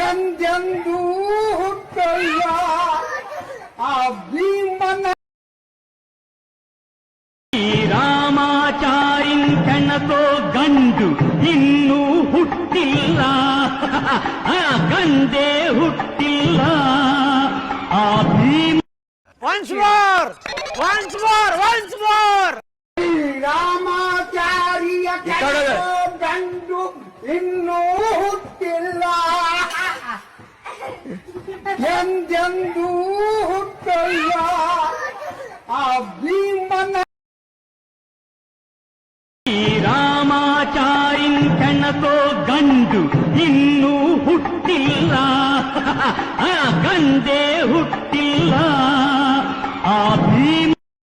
ಎಂದೆಂದೂ ಹುಟ್ಟಲ್ಲ ಆ ಭೀಮನ. ರಾಮಾಚಾರಿನ್ ಕಣಕೋ ಗಂಡು ಇನ್ನೂ ಹುಟ್ಟಿಲ್ಲ, ಗಂಡೇ ಹುಟ್ಟಿಲ್ಲ ಆ Bhima. Once more! Once more! Once more! ರಾಮಾಚಾರಿಯ ಗಂಡು ಇನ್ನೂ ಹುಟ್ಟಿಲ್ಲ, ಎಂದೆಂದೂ ಹುಟ್ಟಲ್ಲ ಆ ಭೀಮನ. ರಾಮಾಚಾರಿನ್ ಕಣಕೋ ಗಂಡು ಇನ್ನೂ ಹುಟ್ಟಿಲ್ಲ, ಗಂಡೇ ಹುಟ್ಟಿಲ್ಲ